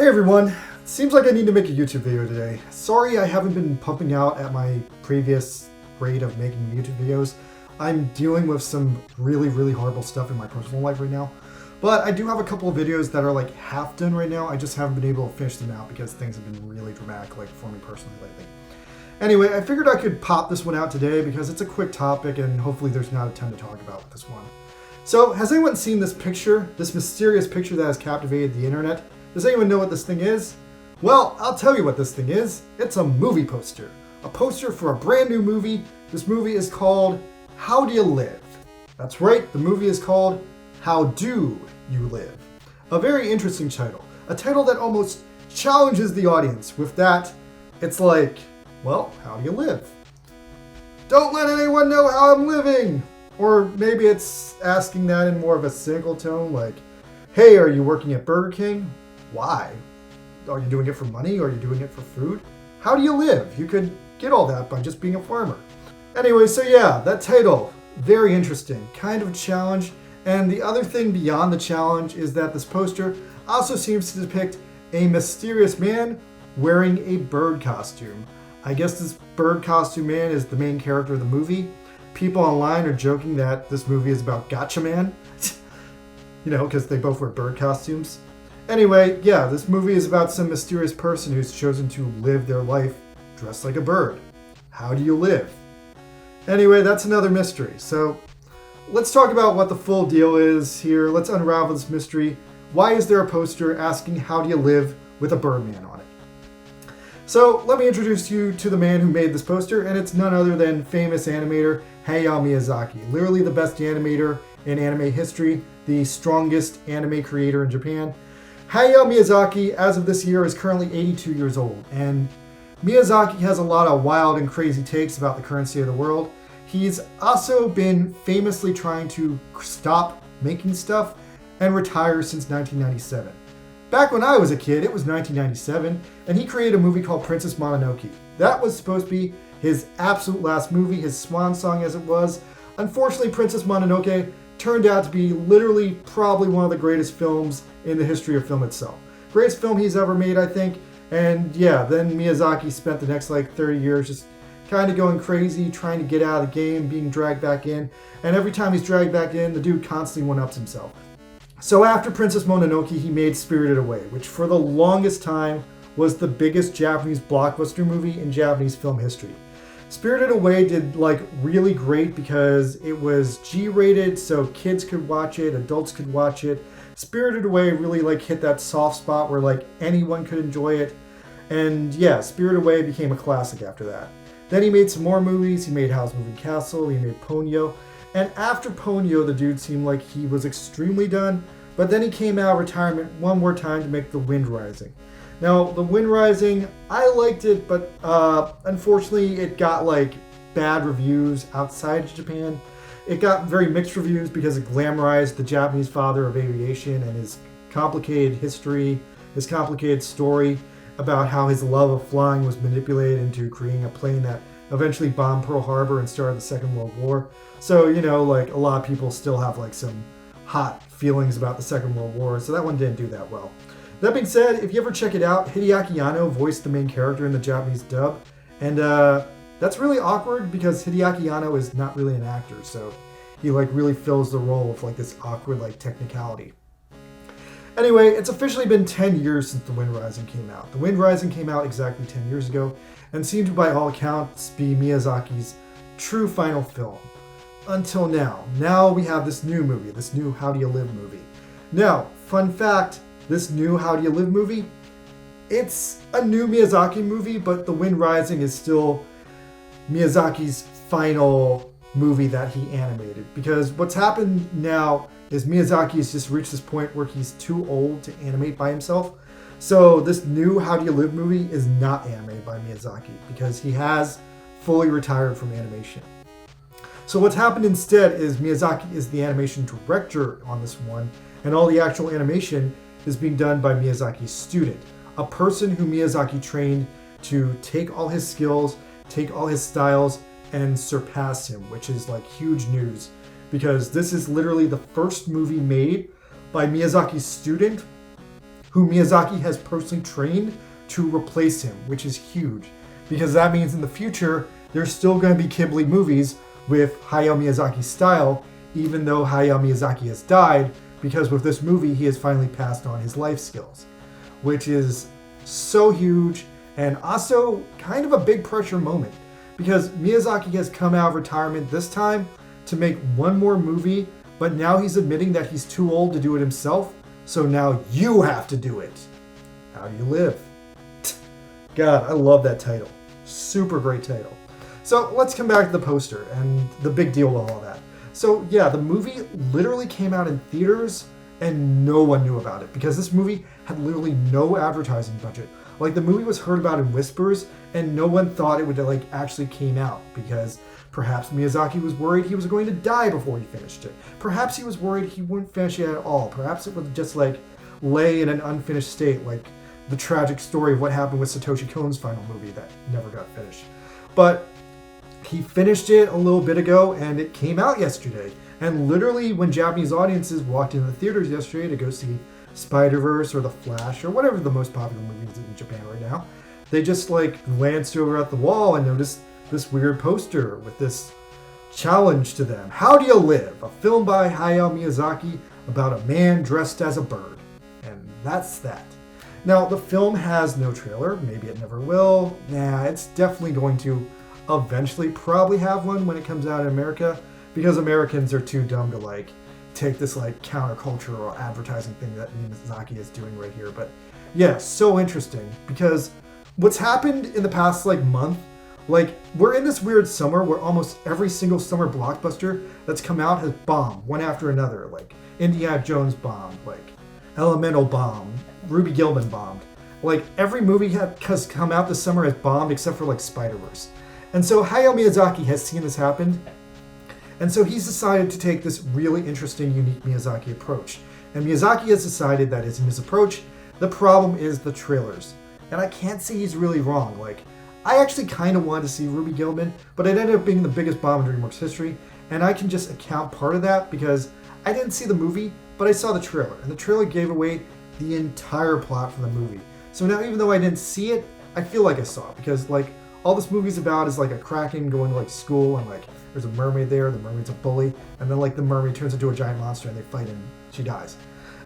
Hey everyone, seems like I need to make a YouTube video today. Sorry I haven't been pumping out at my previous rate of making YouTube videos. I'm dealing with some really horrible stuff in my personal life right now. But I do have a couple of videos that are like half done right now. I just haven't been able to finish them out because things have been really dramatic like for me personally lately. Anyway, I figured I could pop this one out today because it's a quick topic and hopefully there's not a ton to talk about with this one. So, has anyone seen this picture? This mysterious picture that has captivated the internet? Does anyone know what this thing is? Well, I'll tell you what this thing is. It's a movie poster. A poster for a brand new movie. This movie is called How Do You Live? That's right, the movie is called How Do You Live? A very interesting title. A title that almost challenges the audience. With that, it's like, well, how do you live? Don't let anyone know how I'm living! Or maybe it's asking that in more of a cynical tone, like, hey, are you working at Burger King? Why? Are you doing it for money? Are you doing it for food? How do you live? You could get all that by just being a farmer. Anyway, so yeah, that title, very interesting, kind of a challenge. And the other thing beyond the challenge is that this poster also seems to depict a mysterious man wearing a bird costume. I guess this bird costume man is the main character of the movie. People online are joking that this movie is about Gotcha Man. You know, because they both wear bird costumes. Anyway, yeah, this movie is about some mysterious person who's chosen to live their life dressed like a bird. How do you live? Anyway, that's another mystery. So let's talk about what the full deal is here. Let's unravel this mystery. Why is there a poster asking how do you live with a Birdman on it? So let me introduce you to the man who made this poster, and it's none other than famous animator Hayao Miyazaki. Literally the best animator in anime history, the strongest anime creator in Japan. Hayao Miyazaki, as of this year, is currently 82 years old, and Miyazaki has a lot of wild and crazy takes about the current state of the world. He's also been famously trying to stop making stuff and retire since 1997. Back when I was a kid, it was 1997, and he created a movie called Princess Mononoke. That was supposed to be his absolute last movie, his swan song as it was. Unfortunately, Princess Mononoke turned out to be literally probably one of the greatest films in the history of film itself. Greatest film he's ever made, I think. And yeah, then Miyazaki spent the next 30 years just kind of going crazy, trying to get out of the game, being dragged back in. And every time he's dragged back in, the dude constantly one-ups himself. So after Princess Mononoke, he made Spirited Away, which for the longest time was the biggest Japanese blockbuster movie in Japanese film history. Spirited Away did really great because it was G-rated, so kids could watch it, adults could watch it. Spirited Away really hit that soft spot where anyone could enjoy it. And yeah, Spirited Away became a classic after that. Then he made some more movies. He made Howl's Moving Castle, he made Ponyo. And after Ponyo, the dude seemed like he was extremely done, but then he came out of retirement one more time to make The Wind Rising. Now, The Wind Rising, I liked it, but unfortunately it got bad reviews outside of Japan. It got very mixed reviews because it glamorized the Japanese father of aviation and his complicated history, his complicated story about how his love of flying was manipulated into creating a plane that eventually bombed Pearl Harbor and started the Second World War. So, a lot of people still have some hot feelings about the Second World War, so that one didn't do that well. That being said, if you ever check it out, Hideaki Anno voiced the main character in the Japanese dub, and that's really awkward because Hideaki Anno is not really an actor, so he really fills the role of this awkward technicality. Anyway, it's officially been 10 years since The Wind Rising came out. The Wind Rising came out exactly 10 years ago and seemed to, by all accounts, be Miyazaki's true final film. Until now. Now we have this new movie, this new How Do You Live movie. Now, fun fact, this new How Do You Live movie, it's a new Miyazaki movie, but The Wind Rising is still Miyazaki's final movie that he animated. Because what's happened now is Miyazaki has just reached this point where he's too old to animate by himself. So this new How Do You Live movie is not animated by Miyazaki because he has fully retired from animation. So what's happened instead is Miyazaki is the animation director on this one, and all the actual animation is being done by Miyazaki's student, a person who Miyazaki trained to take all his skills, take all his styles, and surpass him, which is huge news because this is literally the first movie made by Miyazaki's student who Miyazaki has personally trained to replace him, which is huge. Because that means in the future, there's still going to be Ghibli movies with Hayao Miyazaki's style, even though Hayao Miyazaki has died, because with this movie, he has finally passed on his life skills, which is so huge and also kind of a big pressure moment, because Miyazaki has come out of retirement this time to make one more movie, but now he's admitting that he's too old to do it himself, so now you have to do it. How do you live? God, I love that title. Super great title. So let's come back to the poster and the big deal with all that. So yeah, the movie literally came out in theaters and no one knew about it because this movie had literally no advertising budget. Like the movie was heard about in whispers and no one thought it would like actually came out because perhaps Miyazaki was worried he was going to die before he finished it. Perhaps he was worried he wouldn't finish it at all. Perhaps it would just like lay in an unfinished state like the tragic story of what happened with Satoshi Kon's final movie that never got finished. But he finished it a little bit ago and it came out yesterday. And literally when Japanese audiences walked into the theaters yesterday to go see Spider-Verse or The Flash or whatever the most popular movie is in Japan right now, they just like glanced over at the wall and noticed this weird poster with this challenge to them. How Do You Live? A film by Hayao Miyazaki about a man dressed as a bird. And that's that. Now, the film has no trailer. Maybe it never will. Yeah, it's definitely going to eventually probably have one when it comes out in America because Americans are too dumb to like take this like counterculture or advertising thing that Miyazaki is doing right here. But yeah, so interesting because what's happened in the past like month, like we're in this weird summer where almost every single summer blockbuster that's come out has bombed one after another. Like Indiana Jones bombed, like Elemental bombed, Ruby Gilman bombed. Like every movie has come out this summer has bombed except for like Spider-Verse. And so Hayao Miyazaki has seen this happen. And so he's decided to take this really interesting, unique Miyazaki approach. And Miyazaki has decided that in his approach, the problem is the trailers. And I can't say he's really wrong. Like, I actually kind of wanted to see Ruby Gilman, but it ended up being the biggest bomb in DreamWorks history. And I can just account part of that because I didn't see the movie, but I saw the trailer. And the trailer gave away the entire plot for the movie. So now even though I didn't see it, I feel like I saw it because like all this movie's about is like a kraken going to like school and like there's a mermaid there, the mermaid's a bully, and then like the mermaid turns into a giant monster and they fight and she dies.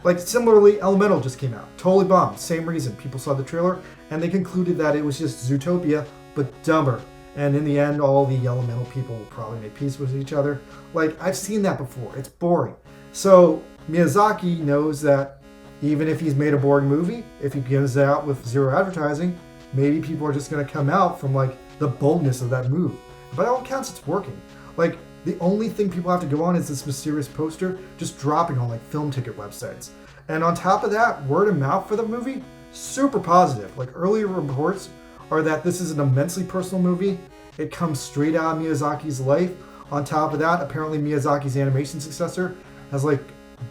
Like similarly, Elemental just came out. Totally bombed. Same reason. People saw the trailer and they concluded that it was just Zootopia, but dumber. And in the end, all the Elemental people will probably make peace with each other. Like, I've seen that before. It's boring. So Miyazaki knows that even if he's made a boring movie, if he gives it out with zero advertising, maybe people are just going to come out from like the boldness of that move. By all accounts, it's working. Like, the only thing people have to go on is this mysterious poster just dropping on like film ticket websites. And on top of that, word of mouth for the movie, super positive. Like earlier reports are that this is an immensely personal movie. It comes straight out of Miyazaki's life. On top of that, apparently Miyazaki's animation successor has like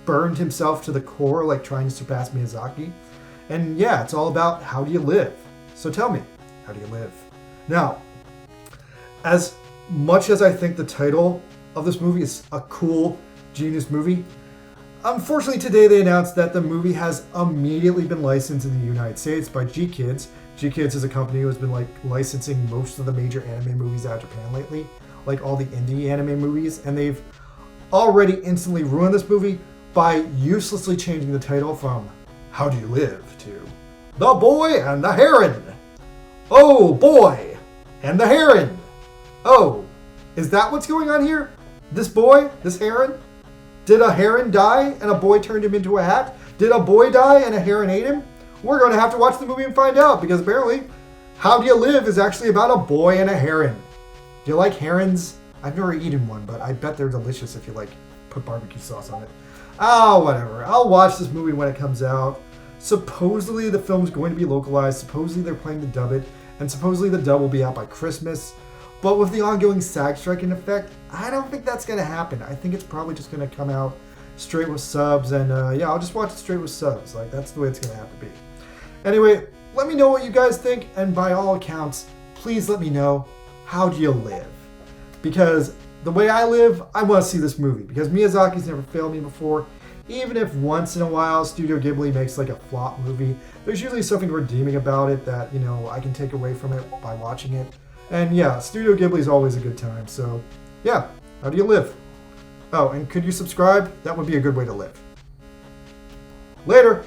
burned himself to the core, like trying to surpass Miyazaki. And yeah, it's all about how do you live? So tell me, how do you live? Now, as much as I think the title of this movie is a cool, genius movie, unfortunately today they announced that the movie has immediately been licensed in the United States by G-Kids. G-Kids is a company who has been like licensing most of the major anime movies out of Japan lately, like all the indie anime movies, and they've already instantly ruined this movie by uselessly changing the title from How Do You Live to The Boy and the Heron. Oh boy and the heron. Oh, is that what's going on here? This boy, this heron? Did a heron die and a boy turned him into a hat? Did a boy die and a heron ate him? We're going to have to watch the movie and find out because apparently How Do You Live is actually about a boy and a heron. Do you like herons? I've never eaten one, but I bet they're delicious if you like put barbecue sauce on it. Oh, whatever. I'll watch this movie when it comes out. Supposedly the film's going to be localized. Supposedly they're planning to dub it. And supposedly the dub will be out by Christmas. But with the ongoing SAG strike in effect, I don't think that's going to happen. I think it's probably just going to come out straight with subs. And yeah, I'll just watch it straight with subs. Like, that's the way it's going to have to be. Anyway, let me know what you guys think. And by all accounts, please let me know, how do you live? Because the way I live, I want to see this movie. Because Miyazaki's never failed me before. Even if once in a while Studio Ghibli makes like a flop movie, there's usually something redeeming about it that, I can take away from it by watching it. And yeah, Studio Ghibli is always a good time, so yeah, how do you live? Oh, and could you subscribe? That would be a good way to live. Later!